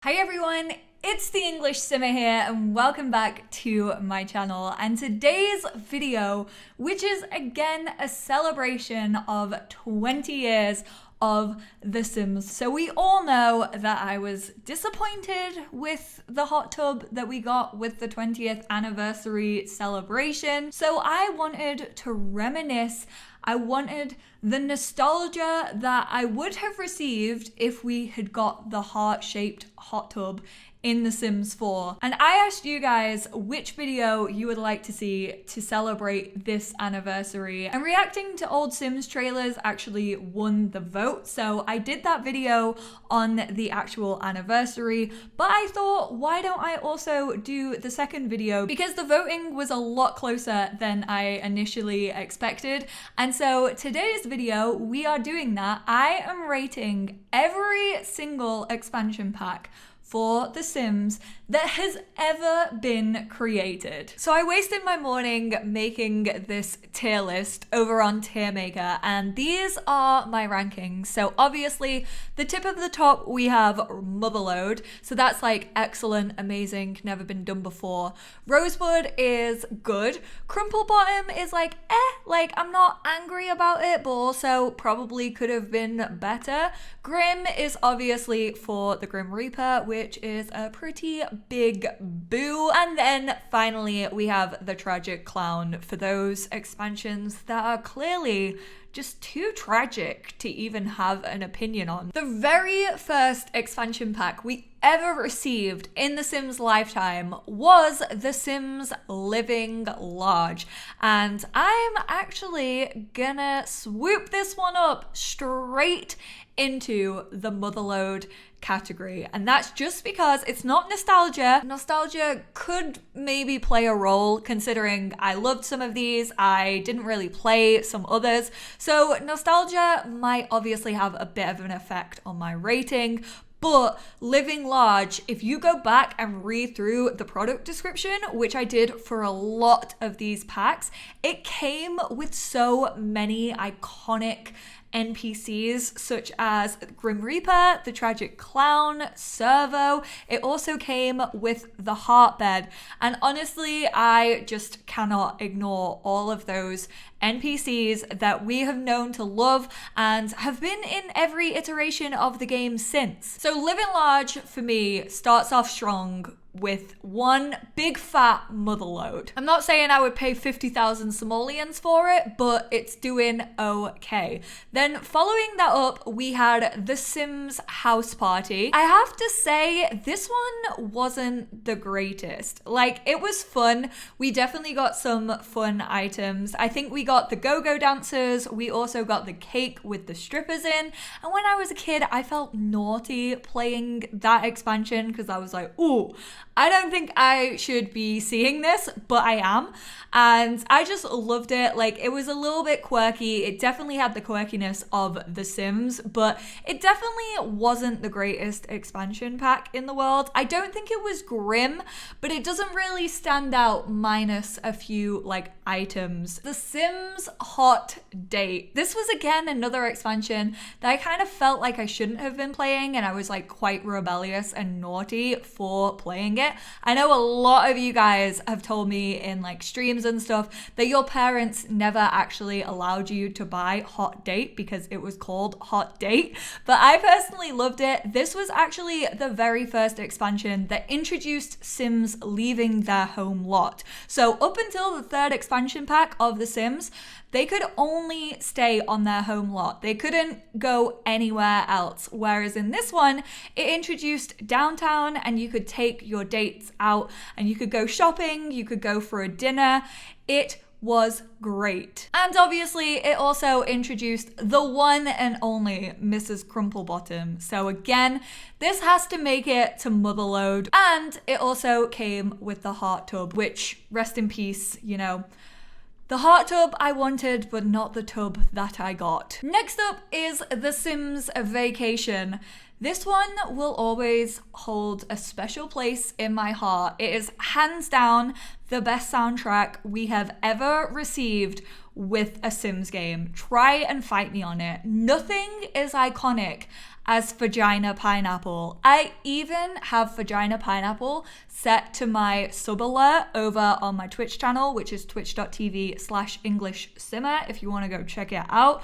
Hi everyone, it's the EnglishSimmer here and welcome back to my channel. And today's video, which is again a celebration of 20 years of The Sims. So we all know that I was disappointed with the hot tub that we got with the 20th anniversary celebration. So I wanted to reminisce. I wanted the nostalgia that I would have received if we had got the heart-shaped hot tub in The Sims 4. And I asked you guys which video you would like to see to celebrate this anniversary. And reacting to old Sims trailers actually won the vote. So I did that video on the actual anniversary, but I thought, why don't I also do the second video? Because the voting was a lot closer than I initially expected. And so today's video, we are doing that. I am rating every single expansion pack for The Sims that has ever been created. So I wasted my morning making this tier list over on Tier Maker, and these are my rankings. So obviously, the tip of the top, we have Motherlode. So that's like excellent, amazing, never been done before. Rosewood is good. Crumple Bottom is like, like I'm not angry about it, but also probably could have been better. Grim is obviously for the Grim Reaper, which is a pretty big boo. And then finally we have the Tragic Clown for those expansions that are clearly just too tragic to even have an opinion on. The very first expansion pack we ever received in The Sims lifetime was The Sims Living Large. And I'm actually gonna swoop this one up straight into the Motherlode category. And that's just because it's not nostalgia. Nostalgia could maybe play a role considering I loved some of these. I didn't really play some others. So nostalgia might obviously have a bit of an effect on my rating. But Living Large, if you go back and read through the product description, which I did for a lot of these packs, it came with so many iconic NPCs such as Grim Reaper, the Tragic Clown, Servo. It also came with the Heartbed. And honestly, I just cannot ignore all of those NPCs that we have known to love and have been in every iteration of the game since. So Living Large for me starts off strong with one big fat Motherlode. I'm not saying I would pay 50,000 simoleons for it, but it's doing okay. Then following that up, we had The Sims House Party. I have to say, this one wasn't the greatest. Like, it was fun. We definitely got some fun items. I think we got the go-go dancers. We also got the cake with the strippers in. And when I was a kid, I felt naughty playing that expansion because I was like, ooh, I don't think I should be seeing this, but I am. And I just loved it. Like, it was a little bit quirky. It definitely had the quirkiness of The Sims, but it definitely wasn't the greatest expansion pack in the world. I don't think it was grim, but it doesn't really stand out minus a few like items. The Sims Hot Date. This was again another expansion that I kind of felt like I shouldn't have been playing, and I was like quite rebellious and naughty for playing it. I know a lot of you guys have told me in like streams and stuff that your parents never actually allowed you to buy Hot Date because it was called Hot Date, but I personally loved it. This was actually the very first expansion that introduced Sims leaving their home lot. So up until the third expansion pack of The Sims, they could only stay on their home lot. They couldn't go anywhere else. Whereas in this one, it introduced downtown and you could take your dates out and you could go shopping, you could go for a dinner. It was great. And obviously it also introduced the one and only Mrs. Crumplebottom. So again, this has to make it to Motherlode. And it also came with the heart tub, which, rest in peace, you know, the heart tub I wanted, but not the tub that I got. Next up is The Sims Vacation. This one will always hold a special place in my heart. It is hands down the best soundtrack we have ever received with a Sims game. Try and fight me on it. Nothing is iconic as Vagina Pineapple. I even have Vagina Pineapple set to my sub alert over on my Twitch channel, which is twitch.tv/EnglishSimmer if you want to go check it out.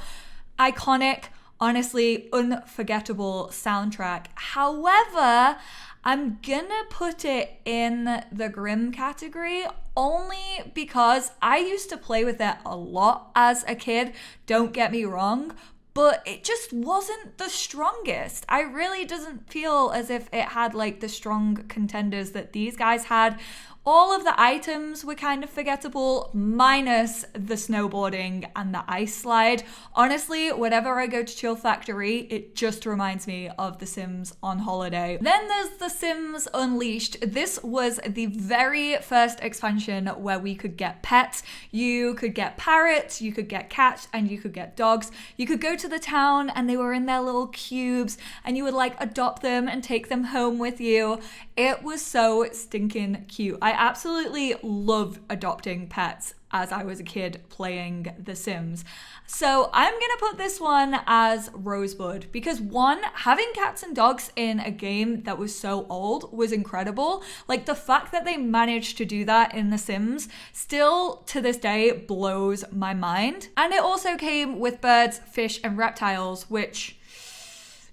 Iconic, honestly, unforgettable soundtrack. However, I'm gonna put it in the grim category only because I used to play with it a lot as a kid, don't get me wrong, but it just wasn't the strongest. I really doesn't feel as if it had like the strong contenders that these guys had. All of the items were kind of forgettable, minus the snowboarding and the ice slide. Honestly, whenever I go to Chill Factory, it just reminds me of The Sims on holiday. Then there's The Sims Unleashed. This was the very first expansion where we could get pets. You could get parrots, you could get cats, and you could get dogs. You could go to the town and they were in their little cubes and you would like adopt them and take them home with you. It was so stinking cute. I absolutely loved adopting pets as I was a kid playing The Sims. So I'm gonna put this one as Rosebud because one, having cats and dogs in a game that was so old was incredible. Like the fact that they managed to do that in The Sims still to this day blows my mind. And it also came with birds, fish, and reptiles, which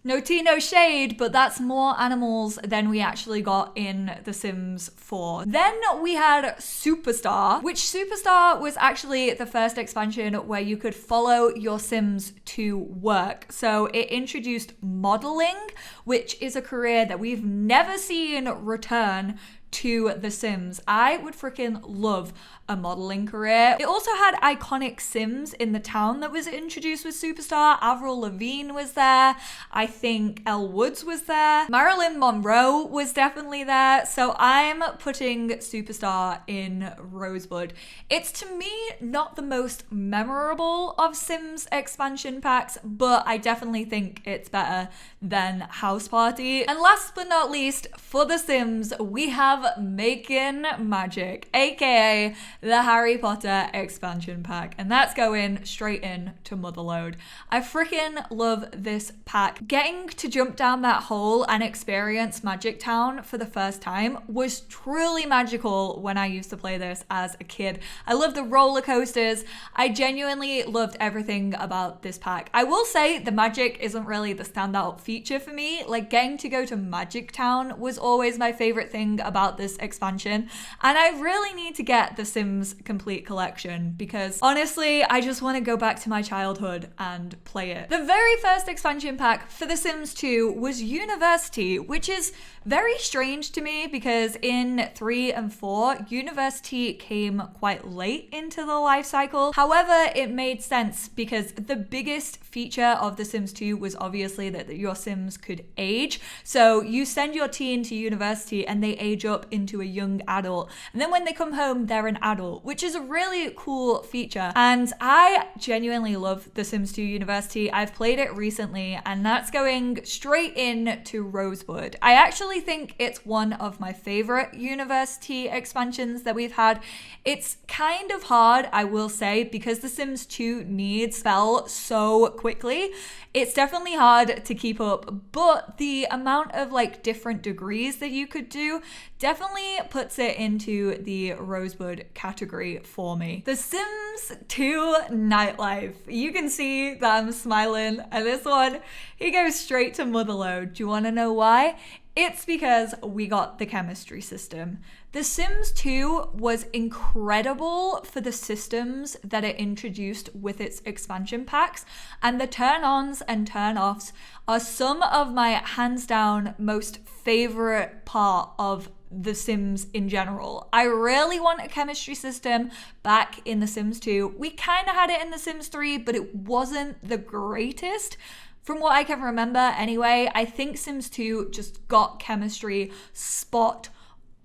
no tea, no shade, but that's more animals than we actually got in The Sims 4. Then we had Superstar, which Superstar was actually the first expansion where you could follow your Sims to work. So it introduced modeling, which is a career that we've never seen return to The Sims. I would freaking love a modeling career. It also had iconic Sims in the town that was introduced with Superstar. Avril Lavigne was there. I think Elle Woods was there. Marilyn Monroe was definitely there. So I'm putting Superstar in Rosebud. It's to me not the most memorable of Sims expansion packs, but I definitely think it's better than House Party. And last but not least, for The Sims, we have Making Magic, aka the Harry Potter expansion pack, and that's going straight in to Motherload. I freaking love this pack. Getting to jump down that hole and experience Magic Town for the first time was truly magical when I used to play this as a kid. I love the roller coasters. I genuinely loved everything about this pack. I will say the magic isn't really the standout feature for me. Like getting to go to Magic Town was always my favorite thing about this expansion, and I really need to get the Sims Complete Collection because honestly I just want to go back to my childhood and play it. The very first expansion pack for The Sims 2 was University, which is very strange to me because in 3 and 4 University came quite late into the life cycle. However, it made sense because the biggest feature of The Sims 2 was obviously that your Sims could age. So you send your teen to university and they age up into a young adult, and then when they come home they're an adult, which is a really cool feature. And I genuinely love The Sims 2 University. I've played it recently and that's going straight in to Rosebud. I actually think it's one of my favorite University expansions that we've had. It's kind of hard, I will say, because The Sims 2 needs fell so quickly. It's definitely hard to keep up, but the amount of like different degrees that you could do definitely puts it into the Rosebud category for me. The Sims 2 Nightlife. You can see that I'm smiling at this one. He goes straight to Motherload. Do you want to know why? It's because we got the chemistry system. The Sims 2 was incredible for the systems that it introduced with its expansion packs, and the turn-ons and turn-offs are some of my hands down most favorite part of The Sims in general. I really want a chemistry system back in The Sims 2. We kind of had it in The Sims 3, but it wasn't the greatest. From what I can remember anyway, I think Sims 2 just got chemistry spot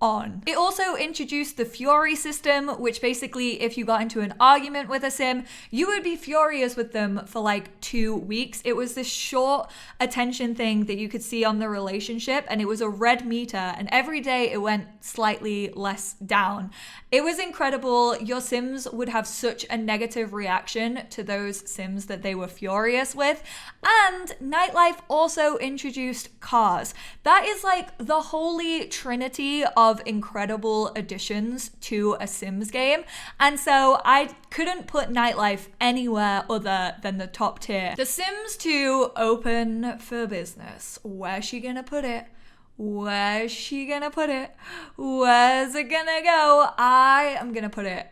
on. It also introduced the Fury system, which basically if you got into an argument with a sim, you would be furious with them for like 2 weeks. It was this short attention thing that you could see on the relationship, and it was a red meter, and every day it went slightly less down. It was incredible. Your sims would have such a negative reaction to those sims that they were furious with. And Nightlife also introduced cars. That is like the holy trinity of incredible additions to a Sims game. And so I couldn't put Nightlife anywhere other than the top tier. The Sims 2 Open for Business. Where's she gonna put it? Where's she gonna put it? Where's it gonna go? I am gonna put it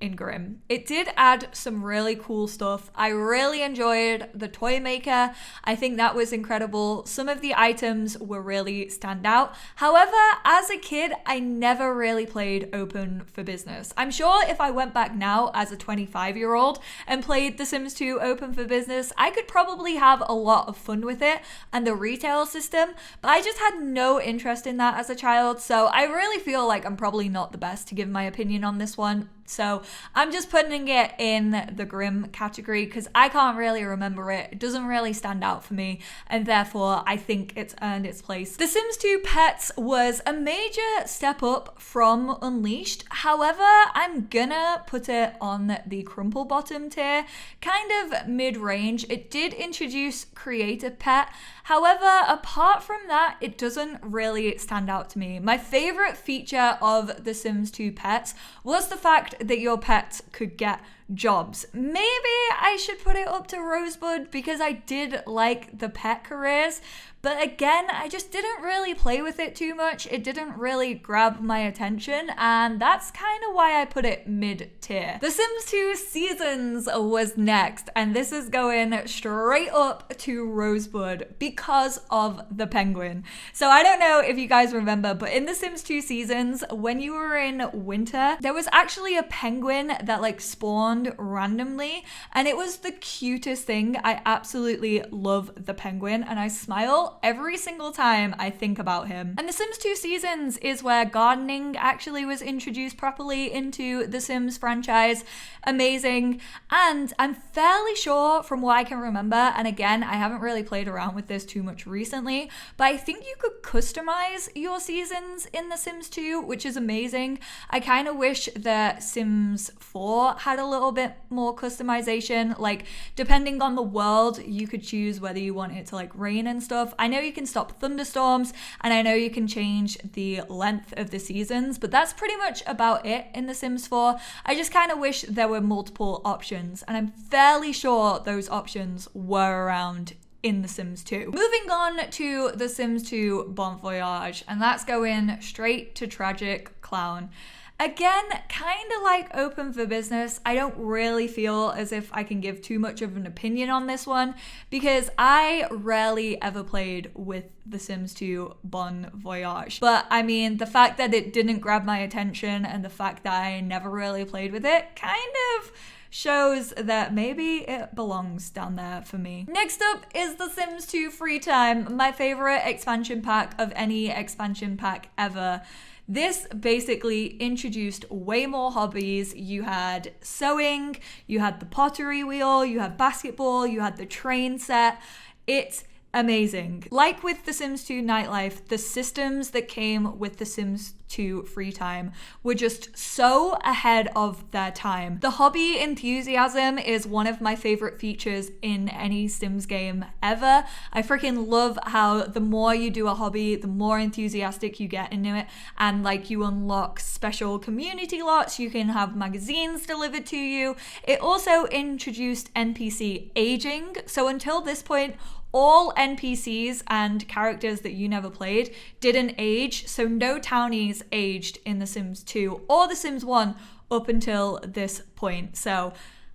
in Grim. It did add some really cool stuff. I really enjoyed the toy maker. I think that was incredible. Some of the items were really stand out. However, as a kid, I never really played Open for Business. I'm sure if I went back now as a 25-year-old and played The Sims 2 Open for Business, I could probably have a lot of fun with it and the retail system, but I just had no interest in that as a child, so I really feel like I'm probably not the best to give my opinion on this one. So I'm just putting it in the Grim category because I can't really remember it. It doesn't really stand out for me, and therefore I think it's earned its place. The Sims 2 Pets was a major step up from Unleashed. However, I'm gonna put it on the crumple bottom tier, kind of mid-range. It did introduce Create a Pet. However, apart from that, it doesn't really stand out to me. My favorite feature of The Sims 2 Pets was the fact that your pets could get jobs. Maybe I should put it up to Rosebud because I did like the pet careers, but again, I just didn't really play with it too much. It didn't really grab my attention, and that's kind of why I put it mid-tier. The Sims 2 Seasons was next, and this is going straight up to Rosebud because of the penguin. So I don't know if you guys remember, but in The Sims 2 Seasons, when you were in winter, there was actually a penguin that like spawned randomly, and it was the cutest thing. I absolutely love the penguin, and I smile every single time I think about him. And The Sims 2 Seasons is where gardening actually was introduced properly into the Sims franchise. Amazing. And I'm fairly sure from what I can remember, and again, I haven't really played around with this too much recently, but I think you could customize your seasons in The Sims 2, which is amazing. I kind of wish that Sims 4 had a little bit more customization. Like, depending on the world, you could choose whether you want it to like rain and stuff. I know you can stop thunderstorms, and I know you can change the length of the seasons, but that's pretty much about it in The Sims 4. I just kind of wish there were multiple options, and I'm fairly sure those options were around in The Sims 2. Moving on to The Sims 2 Bon Voyage, and that's going straight to Tragic Clown. Again, kind of like Open for Business, I don't really feel as if I can give too much of an opinion on this one because I rarely ever played with The Sims 2 Bon Voyage. But I mean, the fact that it didn't grab my attention and the fact that I never really played with it kind of shows that maybe it belongs down there for me. Next up is The Sims 2 Free Time, my favorite expansion pack of any expansion pack ever. This basically introduced way more hobbies. You had sewing, you had the pottery wheel, you had basketball, you had the train set. It's amazing. Like with The Sims 2 Nightlife, the systems that came with The Sims 2 Free Time were just so ahead of their time. The hobby enthusiasm is one of my favorite features in any Sims game ever. I freaking love how the more you do a hobby, the more enthusiastic you get into it, and like you unlock special community lots, you can have magazines delivered to you. It also introduced NPC aging. So until this point, all NPCs and characters that you never played didn't age, so no townies aged in The Sims 2 or The Sims 1 up until this point. So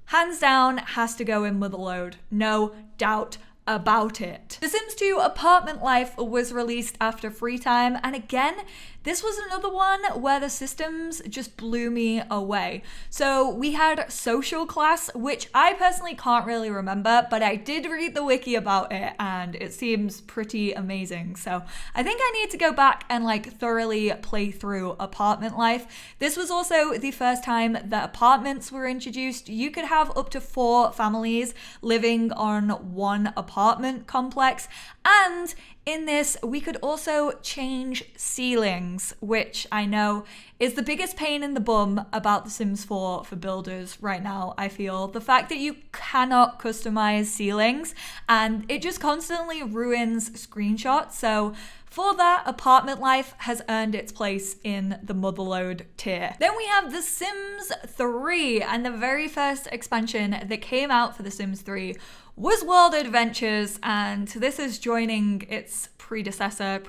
hands down has to go in Motherlode, no doubt about it. The Sims 2 Apartment Life was released after free time, and again, this was another one where the systems just blew me away. So we had social class, which I personally can't really remember, but I did read the wiki about it and it seems pretty amazing. So I think I need to go back and like thoroughly play through Apartment Life. This was also the first time that apartments were introduced. You could have up to 4 families living on one apartment complex, and in this, we could also change ceilings, which I know is the biggest pain in the bum about The Sims 4 for builders right now, I feel. The fact that you cannot customize ceilings, and it just constantly ruins screenshots. So for that, Apartment Life has earned its place in the Motherlode tier. Then we have The Sims 3, and the very first expansion that came out for The Sims 3 was World Adventures, and this is joining its predecessor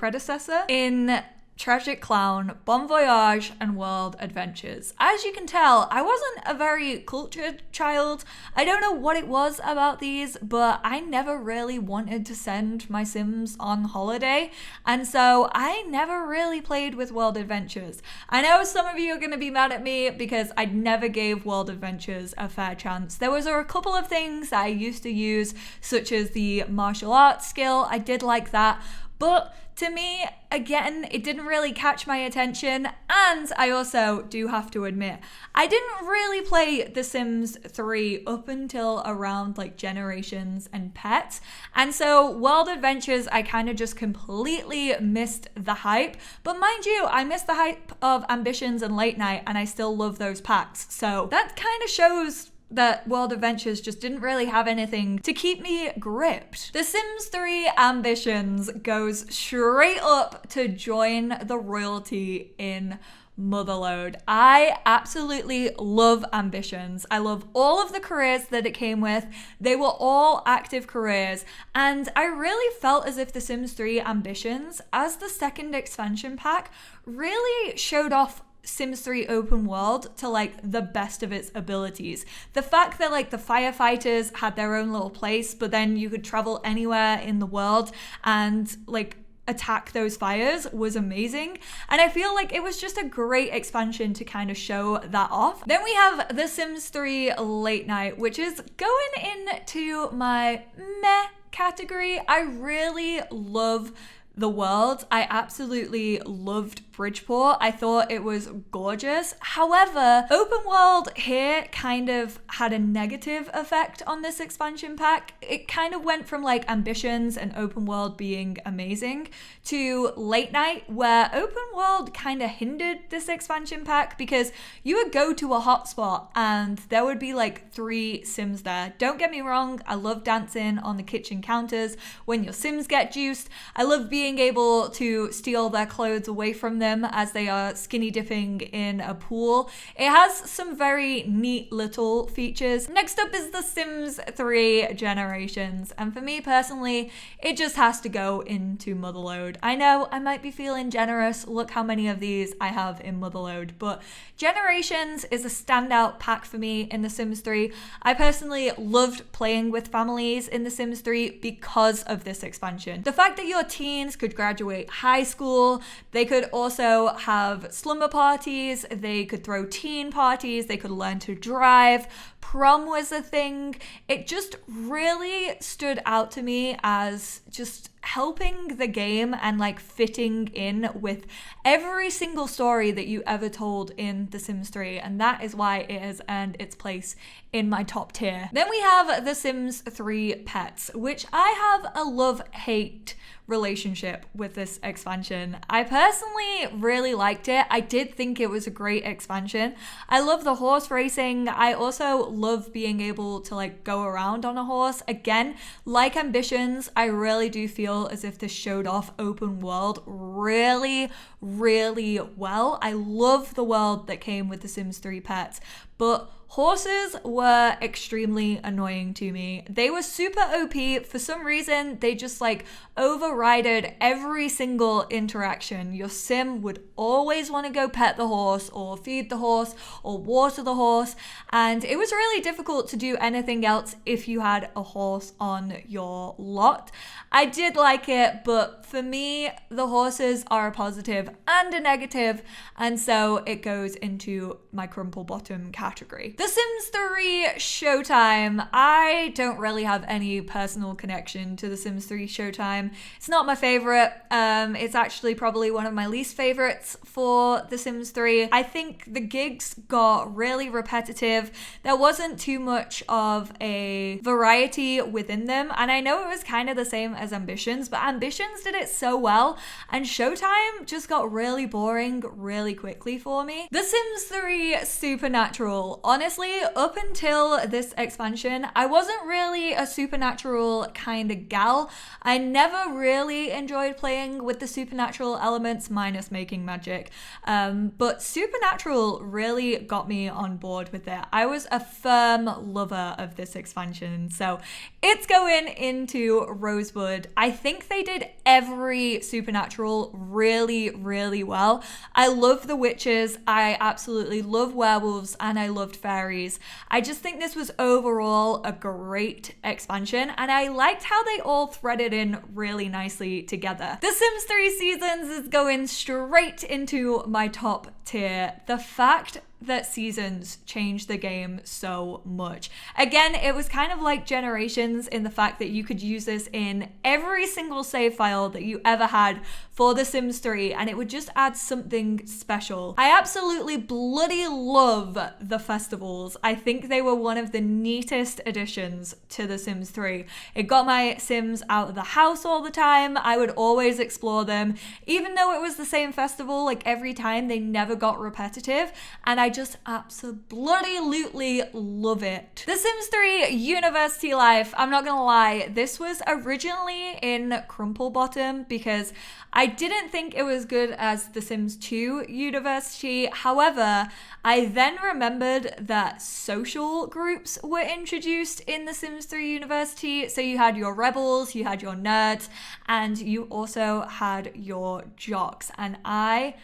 in Tragic Clown, Bon Voyage, and World Adventures. As you can tell, I wasn't a very cultured child. I don't know what it was about these, but I never really wanted to send my Sims on holiday, and so I never really played with World Adventures. I know some of you are going to be mad at me because I never gave World Adventures a fair chance. There was a couple of things that I used to use, such as the martial arts skill. I did like that, but to me, again, it didn't really catch my attention, and I also do have to admit, I didn't really play The Sims 3 up until around like Generations and Pets, and so World Adventures, I kind of just completely missed the hype, but mind you, I missed the hype of Ambitions and Late Night, and I still love those packs, so that kind of shows that World Adventures just didn't really have anything to keep me gripped. The Sims 3 Ambitions goes straight up to join the royalty in Motherlode. I absolutely love Ambitions. I love all of the careers that it came with. They were all active careers, and I really felt as if The Sims 3 Ambitions, as the second expansion pack, really showed off Sims 3 open world to like the best of its abilities. The fact that like the firefighters had their own little place, but then you could travel anywhere in the world and like attack those fires was amazing. And I feel like it was just a great expansion to kind of show that off. Then we have The Sims 3 Late Night, which is going into my meh category. I really love the world. I absolutely loved Bridgeport. I thought it was gorgeous. However, open world here kind of had a negative effect on this expansion pack. It kind of went from like Ambitions and open world being amazing to Late Night, where open world kind of hindered this expansion pack because you would go to a hotspot and there would be like 3 Sims there. Don't get me wrong, I love dancing on the kitchen counters when your Sims get juiced. I love being able to steal their clothes away from them as they are skinny dipping in a pool. It has some very neat little features. Next up is The Sims 3 Generations, and for me personally, it just has to go into Motherlode. I know I might be feeling generous, look how many of these I have in Motherlode, but Generations is a standout pack for me in The Sims 3. I personally loved playing with families in The Sims 3 because of this expansion. The fact that your teens could graduate high school, they could also have slumber parties, they could throw teen parties, they could learn to drive, prom was a thing. It just really stood out to me as just helping the game and like fitting in with every single story that you ever told in The Sims 3, and that is why it has earned its place in my top tier. Then we have The Sims 3 Pets, which I have a love-hate relationship with this expansion. I personally really liked it. I did think it was a great expansion. I love the horse racing. I also love being able to like go around on a horse. Again, like Ambitions, I really do feel as if this showed off open world really, really well. I love the world that came with The Sims 3 Pets, but Horses were extremely annoying to me. They were super OP. For some reason, they just like overrided every single interaction. Your sim would always want to go pet the horse or feed the horse or water the horse. And it was really difficult to do anything else if you had a horse on your lot. I did like it, but for me, the horses are a positive and a negative, and so it goes into my crumple bottom category. The Sims 3 Showtime. I don't really have any personal connection to The Sims 3 Showtime. It's not my favorite. It's actually probably one of my least favorites for The Sims 3. I think the gigs got really repetitive. There wasn't too much of a variety within them, and I know it was kind of the same as Ambitions, but Ambitions did it so well, and Showtime just got really boring really quickly for me. The Sims 3 Supernatural. Honestly, up until this expansion, I wasn't really a supernatural kind of gal. I never really enjoyed playing with the supernatural elements minus making magic. But Supernatural really got me on board with it. I was a firm lover of this expansion, so it's going into Rosewood. I think they did every supernatural really, really well. I love the witches, I absolutely love werewolves, and I loved fairies. I just think this was overall a great expansion, and I liked how they all threaded in really nicely together. The Sims 3 Seasons is going straight into my top tier. The fact that Seasons changed the game so much. Again, it was kind of like Generations in the fact that you could use this in every single save file that you ever had for The Sims 3, and it would just add something special. I absolutely bloody love the festivals. I think they were one of the neatest additions to The Sims 3. It got my Sims out of the house all the time. I would always explore them. Even though it was the same festival, like every time, they never got repetitive, and I just absolutely love it. The Sims 3 University Life. I'm not gonna lie, this was originally in Crumple Bottom because I didn't think it was good as The Sims 2 University. However, I then remembered that social groups were introduced in The Sims 3 University. So you had your rebels, you had your nerds, and you also had your jocks. And I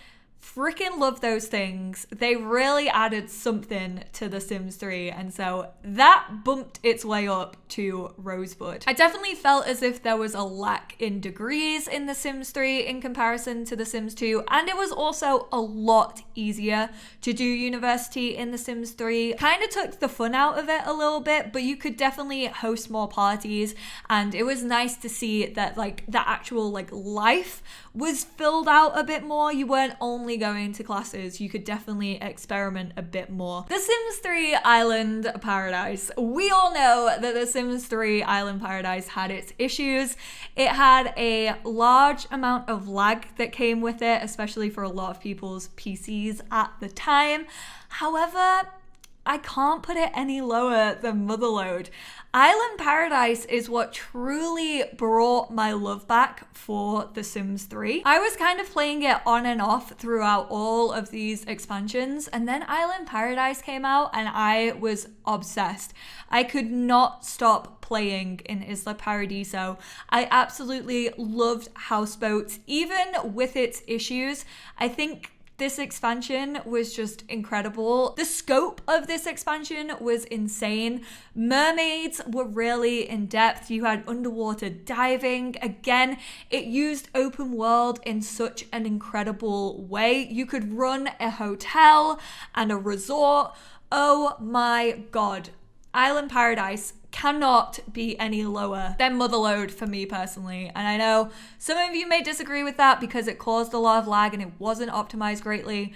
freaking love those things. They really added something to The Sims 3, and so that bumped its way up to Rosewood. I definitely felt as if there was a lack in degrees in The Sims 3 in comparison to The Sims 2, and it was also a lot easier to do university in The Sims 3. Kind of took the fun out of it a little bit, but you could definitely host more parties, and it was nice to see that like the actual like life was filled out a bit more. You weren't only going to classes, you could definitely experiment a bit more. The Sims 3 Island Paradise. We all know that The Sims 3 Island Paradise had its issues. It had a large amount of lag that came with it, especially for a lot of people's PCs at the time. However, I can't put it any lower than Motherlode. Island Paradise is what truly brought my love back for The Sims 3. I was kind of playing it on and off throughout all of these expansions, and then Island Paradise came out and I was obsessed. I could not stop playing in Isla Paradiso. I absolutely loved houseboats, even with its issues. I think this expansion was just incredible. The scope of this expansion was insane. Mermaids were really in depth. You had underwater diving. Again, it used open world in such an incredible way. You could run a hotel and a resort. Oh my God. Island Paradise cannot be any lower than Motherlode for me personally. And I know some of you may disagree with that because it caused a lot of lag and it wasn't optimized greatly,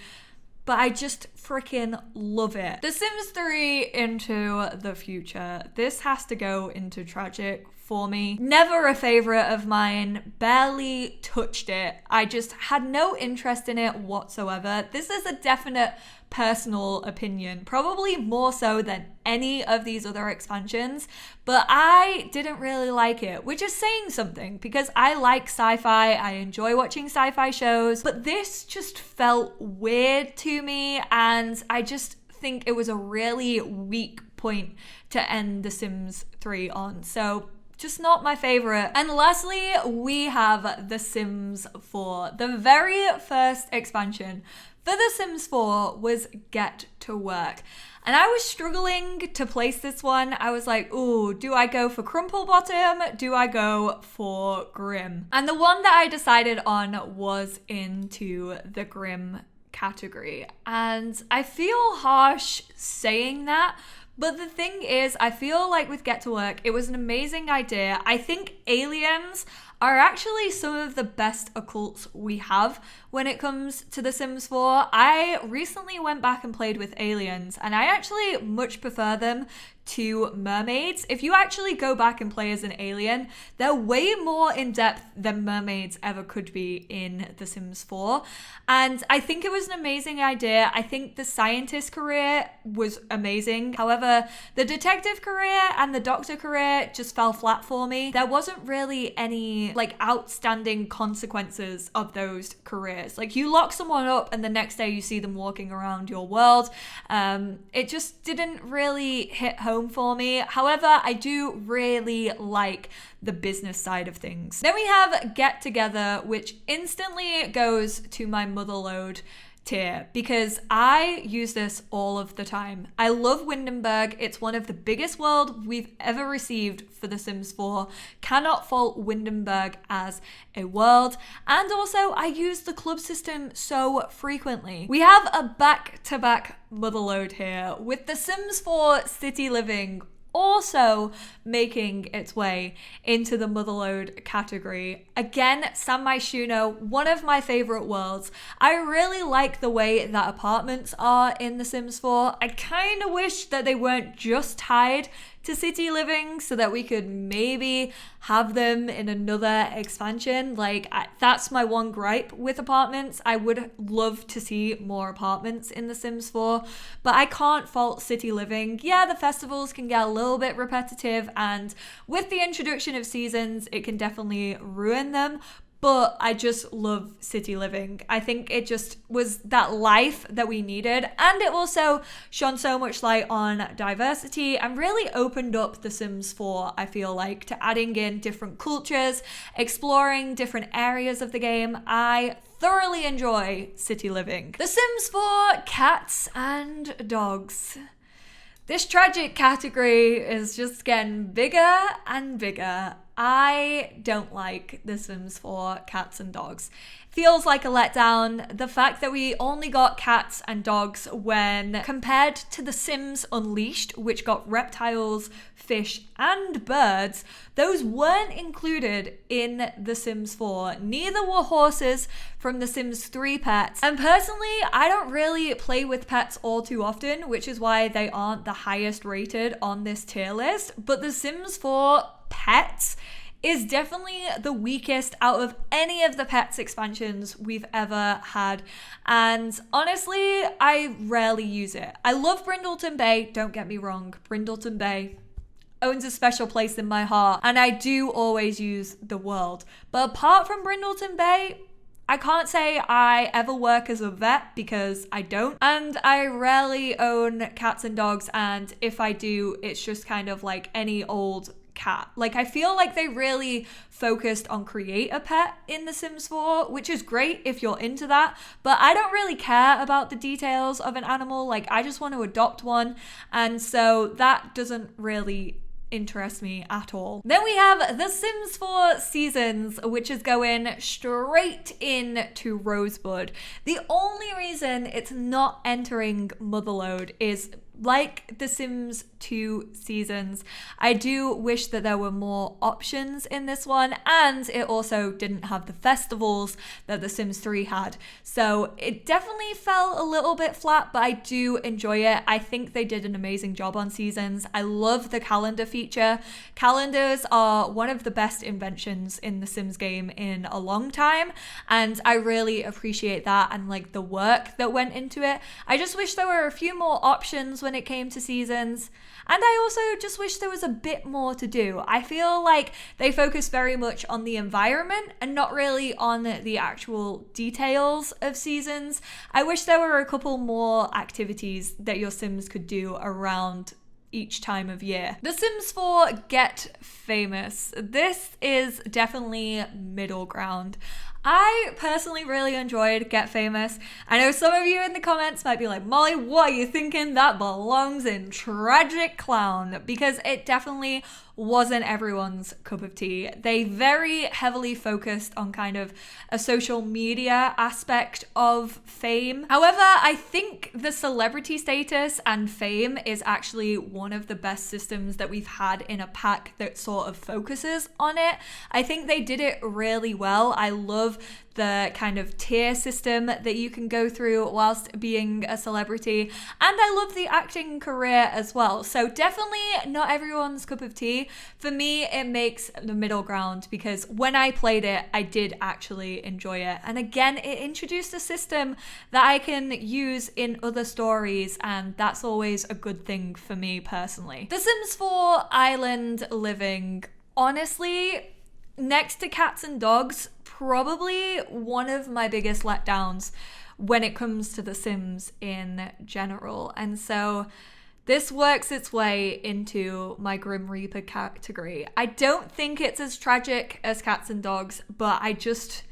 but I just freaking love it. The Sims 3 Into the Future. This has to go into tragic for me. Never a favorite of mine, barely touched it. I just had no interest in it whatsoever. This is a definite personal opinion, probably more so than any of these other expansions, but I didn't really like it, which is saying something because I like sci-fi, I enjoy watching sci-fi shows, but this just felt weird to me, and I just think it was a really weak point to end The Sims 3 on. So just not my favorite. And lastly, we have The Sims 4. The very first expansion for The Sims 4 was Get to Work. And I was struggling to place this one. I was like, ooh, do I go for Crumple Bottom? Do I go for Grim? And the one that I decided on was into the Grim category. And I feel harsh saying that, but the thing is, I feel like with Get to Work, it was an amazing idea. I think aliens are actually some of the best occults we have when it comes to The Sims 4. I recently went back and played with aliens, and I actually much prefer them to mermaids. If you actually go back and play as an alien, they're way more in depth than mermaids ever could be in The Sims 4. And I think it was an amazing idea. I think the scientist career was amazing. However, the detective career and the doctor career just fell flat for me. There wasn't really any like outstanding consequences of those careers. Like, you lock someone up and the next day you see them walking around your world. It just didn't really hit home for me. However, I do really like the business side of things. Then we have Get Together, which instantly goes to my motherlode tier because I use this all of the time. I love Windenburg. It's one of the biggest world we've ever received for The Sims 4. Cannot fault Windenburg as a world. And also, I use the club system so frequently. We have a back-to-back motherlode here with The Sims 4 City Living also making its way into the motherlode category. Again, San Myshuno, one of my favorite worlds. I really like the way that apartments are in The Sims 4. I kind of wish that they weren't just tied to City Living so that we could maybe have them in another expansion. Like, that's my one gripe with apartments. I would love to see more apartments in The Sims 4, but I can't fault City Living. Yeah, the festivals can get a little bit repetitive, and with the introduction of seasons, it can definitely ruin them. But I just love City Living. I think it just was that life that we needed. And it also shone so much light on diversity and really opened up The Sims 4, I feel like, to adding in different cultures, exploring different areas of the game. I thoroughly enjoy City Living. The Sims 4 Cats and Dogs. This tragic category is just getting bigger and bigger. I don't like The Sims 4 Cats and Dogs. Feels like a letdown. The fact that we only got cats and dogs when compared to The Sims Unleashed, which got reptiles, fish, and birds, those weren't included in The Sims 4. Neither were horses from The Sims 3 pets. And personally, I don't really play with pets all too often, which is why they aren't the highest rated on this tier list. But The Sims 4 Pets is definitely the weakest out of any of the Pets expansions we've ever had. And honestly, I rarely use it. I love Brindleton Bay, don't get me wrong. Brindleton Bay owns a special place in my heart, and I do always use the world. But apart from Brindleton Bay, I can't say I ever work as a vet because I don't. And I rarely own cats and dogs, and if I do, it's just kind of like any old cat. Like, I feel like they really focused on create a pet in The Sims 4, which is great if you're into that, but I don't really care about the details of an animal. Like, I just want to adopt one, and so that doesn't really interest me at all. Then we have The Sims 4 Seasons, which is going straight into Rosebud. The only reason it's not entering Motherlode is, like The Sims 2 Seasons, I do wish that there were more options in this one, and it also didn't have the festivals that The Sims 3 had. So it definitely fell a little bit flat, but I do enjoy it. I think they did an amazing job on Seasons. I love the calendar feature. Calendars are one of the best inventions in the Sims game in a long time, and I really appreciate that and like the work that went into it. I just wish there were a few more options when it came to seasons. And I also just wish there was a bit more to do. I feel like they focus very much on the environment and not really on the actual details of seasons. I wish there were a couple more activities that your Sims could do around each time of year. The Sims 4 Get Famous. This is definitely middle ground. I personally really enjoyed Get Famous. I know some of you in the comments might be like, Molly, what are you thinking? That belongs in Tragic Clown, because it definitely wasn't everyone's cup of tea. They very heavily focused on kind of a social media aspect of fame. However, I think the celebrity status and fame is actually one of the best systems that we've had in a pack that sort of focuses on it. I think they did it really well. I love the kind of tier system that you can go through whilst being a celebrity. And I love the acting career as well. So definitely not everyone's cup of tea. For me, it makes the middle ground because when I played it, I did actually enjoy it. And again, it introduced a system that I can use in other stories, and that's always a good thing for me personally. The Sims 4 Island Living, honestly, next to cats and dogs, probably one of my biggest letdowns when it comes to The Sims in general. And so this works its way into my Grim Reaper category. I don't think it's as tragic as cats and dogs, but I just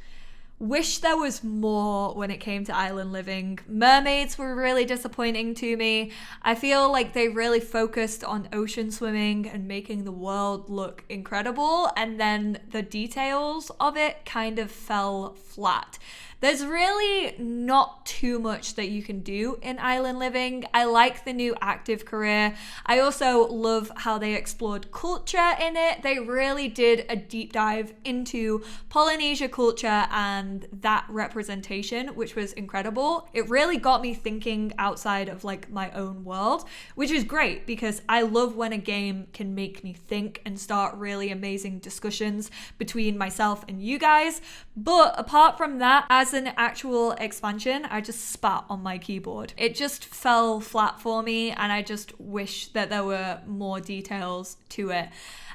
wish there was more when it came to island living. Mermaids were really disappointing to me. I feel like they really focused on ocean swimming and making the world look incredible, and then the details of it kind of fell flat. There's really not too much that you can do in island living. I like the new active career. I also love how they explored culture in it. They really did a deep dive into Polynesia culture and that representation, which was incredible. It really got me thinking outside of like my own world, which is great because I love when a game can make me think and start really amazing discussions between myself and you guys. But apart from that, as an actual expansion, I just spat on my keyboard. It just fell flat for me, and I just wish that there were more details to it.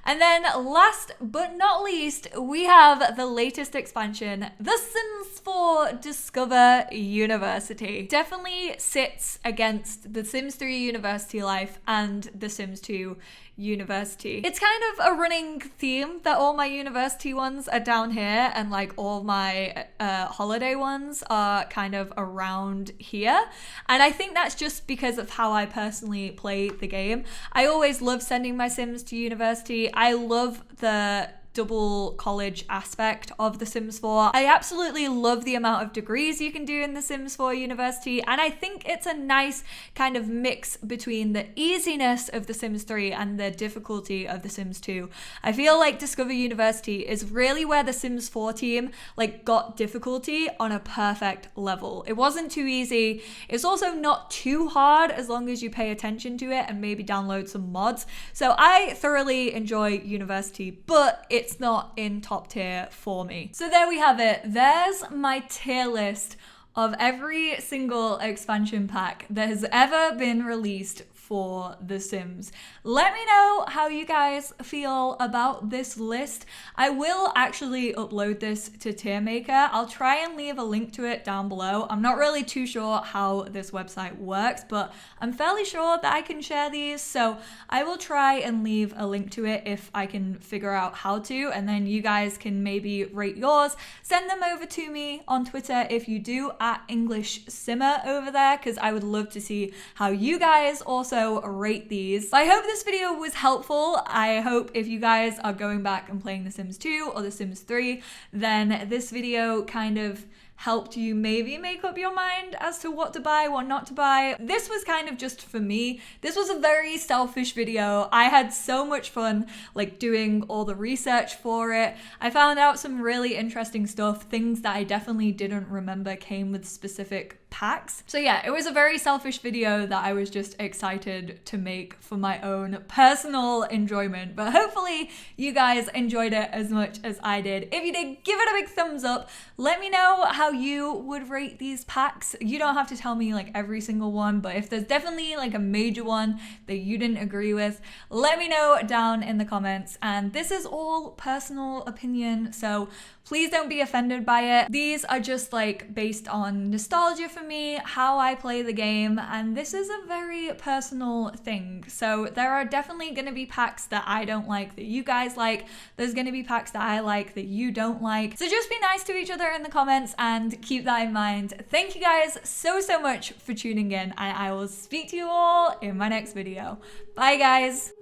And then last but not least, we have the latest expansion, The Sims 4 Discover University. Definitely sits against The Sims 3 University Life and The Sims 2 University. It's kind of a running theme that all my university ones are down here, and like all my holiday ones are kind of around here. And I think that's just because of how I personally play the game. I always love sending my Sims to university. I love the double college aspect of The Sims 4. I absolutely love the amount of degrees you can do in The Sims 4 University, and I think it's a nice kind of mix between the easiness of The Sims 3 and the difficulty of The Sims 2. I feel like Discover University is really where the Sims 4 team like got difficulty on a perfect level. It wasn't too easy. It's also not too hard as long as you pay attention to it and maybe download some mods. So I thoroughly enjoy University, but it's not in top tier for me. So there we have it. There's my tier list of every single expansion pack that has ever been released for The Sims. Let me know how you guys feel about this list. I will actually upload this to TierMaker. I'll try and leave a link to it down below. I'm not really too sure how this website works, but I'm fairly sure that I can share these, so I will try and leave a link to it if I can figure out how to, and then you guys can maybe rate yours. Send them over to me on Twitter if you do, at EnglishSimmer over there, because I would love to see how you guys also rate these. I hope this video was helpful. I hope if you guys are going back and playing The Sims 2 or The Sims 3, then this video kind of helped you maybe make up your mind as to what to buy, what not to buy. This was kind of just for me. This was a very selfish video. I had so much fun like doing all the research for it. I found out some really interesting stuff, things that I definitely didn't remember came with specific packs. So yeah, it was a very selfish video that I was just excited to make for my own personal enjoyment, but hopefully you guys enjoyed it as much as I did. If you did, give it a big thumbs up. Let me know how how you would rate these packs. You don't have to tell me like every single one, but if there's definitely like a major one that you didn't agree with, let me know down in the comments. And this is all personal opinion, so please don't be offended by it. These are just like based on nostalgia for me, how I play the game, and this is a very personal thing. So there are definitely gonna be packs that I don't like that you guys like. There's gonna be packs that I like that you don't like. So just be nice to each other in the comments and keep that in mind. Thank you guys so much for tuning in, and I will speak to you all in my next video. Bye guys.